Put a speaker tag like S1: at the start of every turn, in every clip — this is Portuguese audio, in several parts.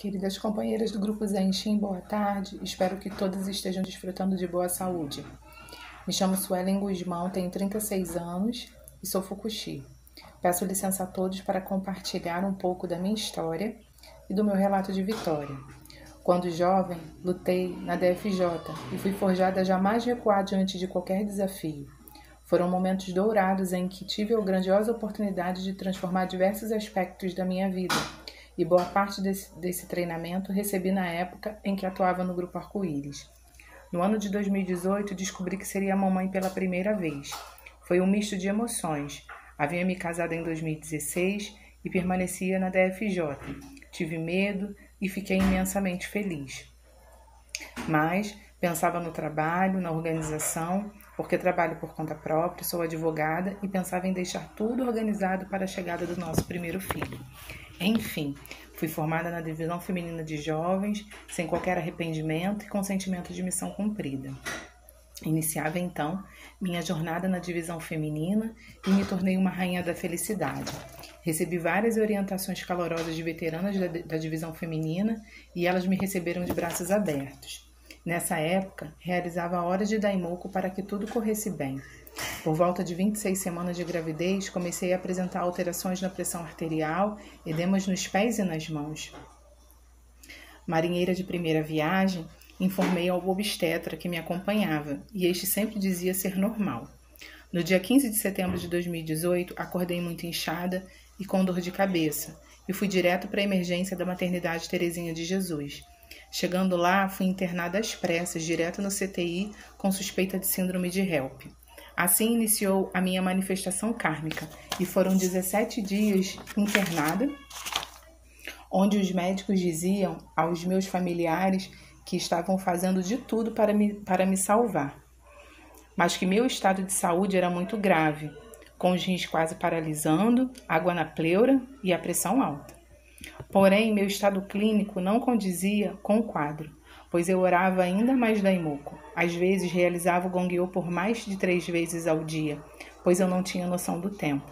S1: Queridas companheiras do Grupo Zenshin, boa tarde. Espero que todas estejam desfrutando de boa saúde. Me chamo Suelen Guzmão, tenho 36 anos e sou fukushi. Peço licença a todos para compartilhar um pouco da minha história e do meu relato de vitória. Quando jovem, lutei na DFJ e fui forjada a jamais recuar diante de qualquer desafio. Foram momentos dourados em que tive a grandiosa oportunidade de transformar diversos aspectos da minha vida, e boa parte desse treinamento recebi na época em que atuava no Grupo Arco-Íris. No ano de 2018, descobri que seria mamãe pela primeira vez. Foi um misto de emoções. Havia me casado em 2016 e permanecia na DFJ. Tive medo e fiquei imensamente feliz. Mas pensava no trabalho, na organização, porque trabalho por conta própria, sou advogada e pensava em deixar tudo organizado para a chegada do nosso primeiro filho. Enfim, fui formada na Divisão Feminina de Jovens, sem qualquer arrependimento e com sentimento de missão cumprida. Iniciava então minha jornada na Divisão Feminina e me tornei uma rainha da felicidade. Recebi várias orientações calorosas de veteranas da Divisão Feminina e elas me receberam de braços abertos. Nessa época, realizava horas de daimoku para que tudo corresse bem. Por volta de 26 semanas de gravidez, comecei a apresentar alterações na pressão arterial, edemas nos pés e nas mãos. Marinheira de primeira viagem, informei ao obstetra que me acompanhava, e este sempre dizia ser normal. No dia 15 de setembro de 2018, acordei muito inchada e com dor de cabeça, e fui direto para a emergência da maternidade Terezinha de Jesus. Chegando lá, fui internada às pressas, direto no CTI, com suspeita de síndrome de HELP. Assim iniciou a minha manifestação kármica, e foram 17 dias internada, onde os médicos diziam aos meus familiares que estavam fazendo de tudo para me salvar, mas que meu estado de saúde era muito grave, com os rins quase paralisando, água na pleura e a pressão alta. Porém, meu estado clínico não condizia com o quadro, pois eu orava ainda mais daimoku. Às vezes, realizava o gongyo por mais de 3 vezes ao dia, pois eu não tinha noção do tempo.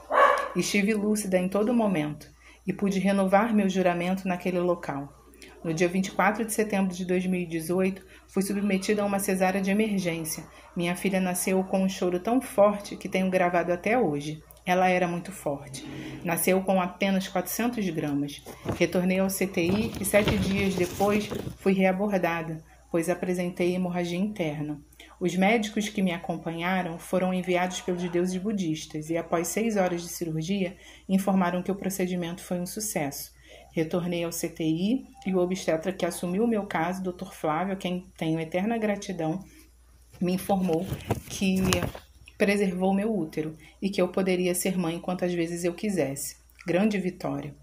S1: Estive lúcida em todo momento e pude renovar meu juramento naquele local. No dia 24 de setembro de 2018, fui submetida a uma cesárea de emergência. Minha filha nasceu com um choro tão forte que tenho gravado até hoje. Ela era muito forte. Nasceu com apenas 400 gramas. Retornei ao CTI e 7 dias depois fui reabordada, pois apresentei hemorragia interna. Os médicos que me acompanharam foram enviados pelos deuses budistas e, após 6 horas de cirurgia, informaram que o procedimento foi um sucesso. Retornei ao CTI e o obstetra que assumiu o meu caso, Dr. Flávio, a quem tenho eterna gratidão, me informou que preservou meu útero e que eu poderia ser mãe quantas vezes eu quisesse. Grande vitória!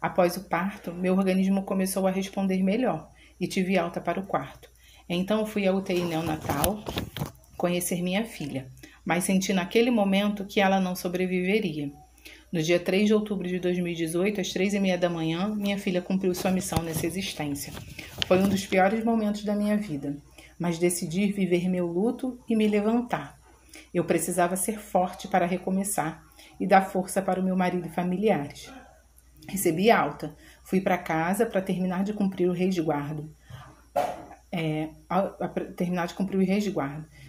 S1: Após o parto, meu organismo começou a responder melhor e tive alta para o quarto. Então fui à UTI neonatal conhecer minha filha, mas senti naquele momento que ela não sobreviveria. No dia 3 de outubro de 2018, às 3h30 da manhã, minha filha cumpriu sua missão nessa existência. Foi um dos piores momentos da minha vida, mas decidi viver meu luto e me levantar. Eu precisava ser forte para recomeçar e dar força para o meu marido e familiares. Recebi alta, fui para casa para terminar de cumprir o resguardo.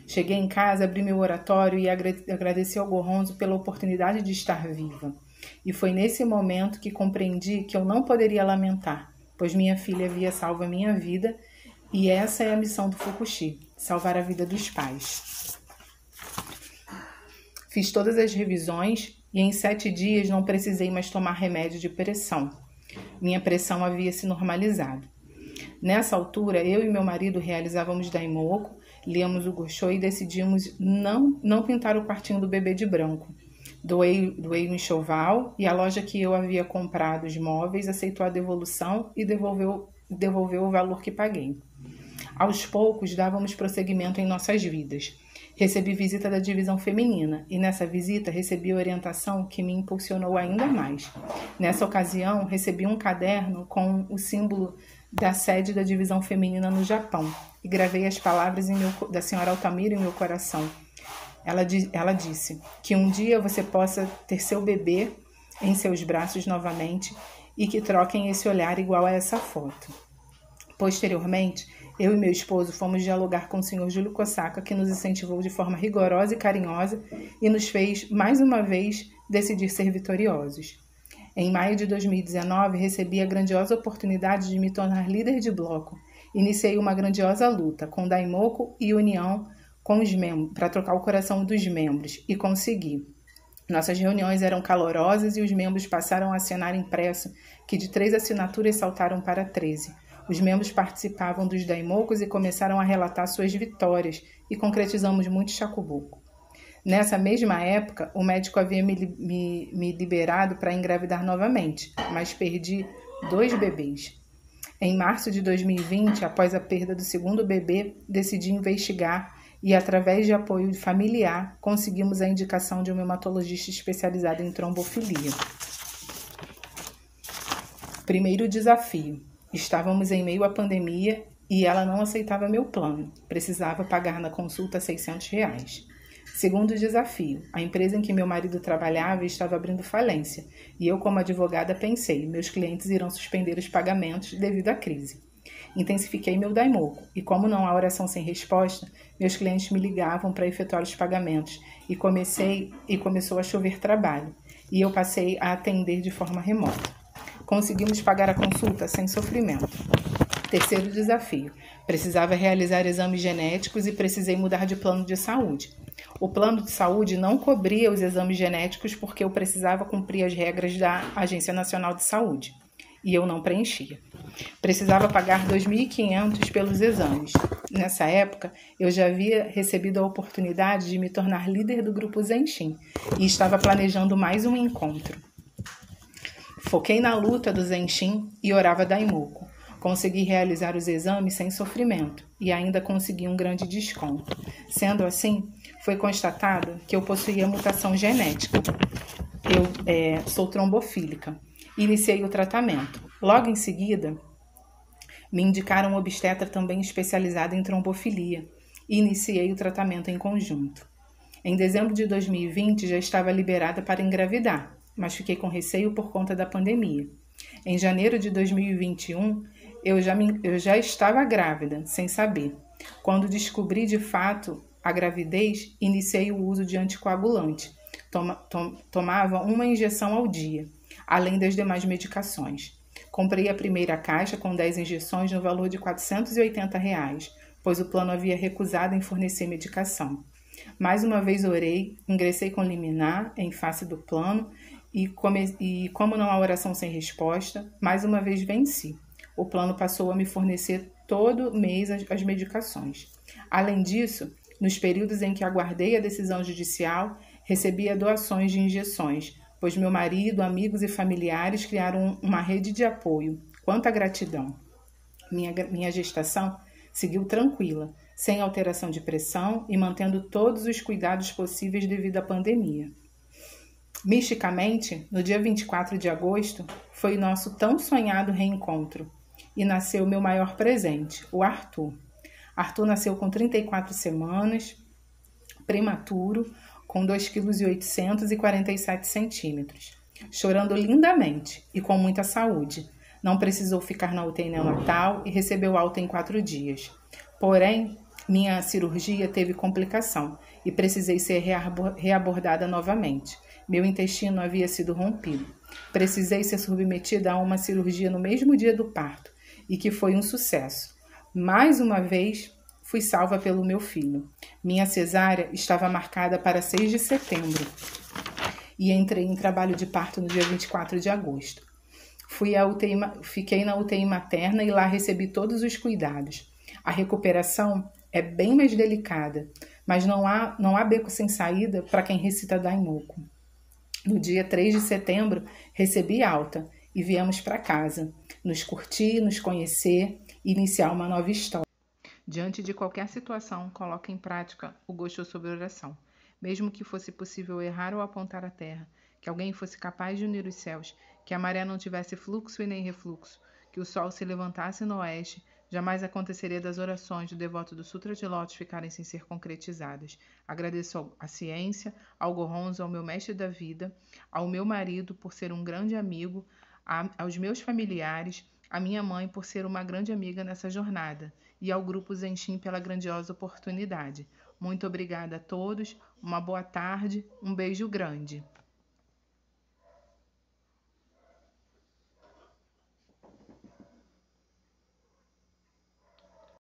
S1: Cheguei em casa, abri meu oratório e agradeci ao Goronzo pela oportunidade de estar viva. E foi nesse momento que compreendi que eu não poderia lamentar, pois minha filha havia salvo a minha vida e essa é a missão do Fukushi, salvar a vida dos pais. Fiz todas as revisões e em 7 dias não precisei mais tomar remédio de pressão. Minha pressão havia se normalizado. Nessa altura, eu e meu marido realizávamos daimoku, líamos o Gosho e decidimos não pintar o quartinho do bebê de branco. Doei o enxoval e a loja que eu havia comprado os móveis aceitou a devolução e devolveu o valor que paguei. Aos poucos, dávamos prosseguimento em nossas vidas. Recebi visita da divisão feminina e nessa visita recebi orientação que me impulsionou ainda mais. Nessa ocasião, recebi um caderno com o símbolo da sede da divisão feminina no Japão e gravei as palavras da senhora Altamira em meu coração. Ela disse que um dia você possa ter seu bebê em seus braços novamente e que troquem esse olhar igual a essa foto. Posteriormente, eu e meu esposo fomos dialogar com o Sr. Júlio Kosaka, que nos incentivou de forma rigorosa e carinhosa e nos fez, mais uma vez, decidir ser vitoriosos. Em maio de 2019, recebi a grandiosa oportunidade de me tornar líder de bloco. Iniciei uma grandiosa luta com Daimoku e união com os membros para trocar o coração dos membros e consegui. Nossas reuniões eram calorosas e os membros passaram a assinar impresso que de 3 assinaturas saltaram para 13. Os membros participavam dos Daimokos e começaram a relatar suas vitórias e concretizamos muito chacubuco. Nessa mesma época, o médico havia me liberado para engravidar novamente, mas perdi 2 bebês. Em março de 2020, após a perda do segundo bebê, decidi investigar e, através de apoio familiar, conseguimos a indicação de um hematologista especializado em trombofilia. Primeiro desafio. Estávamos em meio à pandemia e ela não aceitava meu plano. Precisava pagar na consulta R$600. Segundo desafio. A empresa em que meu marido trabalhava estava abrindo falência. E eu, como advogada, pensei, meus clientes irão suspender os pagamentos devido à crise. Intensifiquei meu Daimoku. E como não há oração sem resposta, meus clientes me ligavam para efetuar os pagamentos. E começou a chover trabalho. E eu passei a atender de forma remota. Conseguimos pagar a consulta sem sofrimento. Terceiro desafio. Precisava realizar exames genéticos e precisei mudar de plano de saúde. O plano de saúde não cobria os exames genéticos porque eu precisava cumprir as regras da Agência Nacional de Saúde. E eu não preenchia. Precisava pagar R$2.500 pelos exames. Nessa época, eu já havia recebido a oportunidade de me tornar líder do grupo Zenshin e estava planejando mais um encontro. Foquei na luta do Zenshin e orava Daimoku. Consegui realizar os exames sem sofrimento e ainda consegui um grande desconto. Sendo assim, foi constatado que eu possuía mutação genética. Eu sou trombofílica. Iniciei o tratamento. Logo em seguida, me indicaram um obstetra também especializado em trombofilia e iniciei o tratamento em conjunto. Em dezembro de 2020, já estava liberada para engravidar, mas fiquei com receio por conta da pandemia. Em janeiro de 2021, eu já estava grávida, sem saber. Quando descobri de fato a gravidez, iniciei o uso de anticoagulante. Tomava uma injeção ao dia, além das demais medicações. Comprei a primeira caixa com 10 injeções no valor de R$480, pois o plano havia recusado em fornecer medicação. Mais uma vez orei, ingressei com liminar em face do plano e como não há oração sem resposta, mais uma vez venci. O plano passou a me fornecer todo mês as medicações. Além disso, nos períodos em que aguardei a decisão judicial, recebia doações de injeções, pois meu marido, amigos e familiares criaram uma rede de apoio. Quanta gratidão! Minha gestação seguiu tranquila, sem alteração de pressão e mantendo todos os cuidados possíveis devido à pandemia. Misticamente, no dia 24 de agosto, foi nosso tão sonhado reencontro e nasceu meu maior presente, o Arthur. Arthur nasceu com 34 semanas, prematuro, com 2,847 kg, chorando lindamente e com muita saúde. Não precisou ficar na UTI neonatal e recebeu alta em 4 dias. Porém, minha cirurgia teve complicação e precisei ser reabordada novamente. Meu intestino havia sido rompido. Precisei ser submetida a uma cirurgia no mesmo dia do parto e que foi um sucesso. Mais uma vez, fui salva pelo meu filho. Minha cesárea estava marcada para 6 de setembro e entrei em trabalho de parto no dia 24 de agosto. Fiquei na UTI materna e lá recebi todos os cuidados. A recuperação é bem mais delicada, mas não há beco sem saída para quem recita Daimoku. No dia 3 de setembro, recebi alta e viemos para casa, nos curtir, nos conhecer e iniciar uma nova história. Diante de qualquer situação, coloque em prática o gosto sobre oração. Mesmo que fosse possível errar ou apontar a terra, que alguém fosse capaz de unir os céus, que a maré não tivesse fluxo e nem refluxo, que o sol se levantasse no oeste, jamais aconteceria das orações do devoto do Sutra de Lótus ficarem sem ser concretizadas. Agradeço à ciência, ao Gohonzon, ao meu mestre da vida, ao meu marido por ser um grande amigo, aos meus familiares, à minha mãe por ser uma grande amiga nessa jornada e ao Grupo Zenchim pela grandiosa oportunidade. Muito obrigada a todos, uma boa tarde, um beijo grande.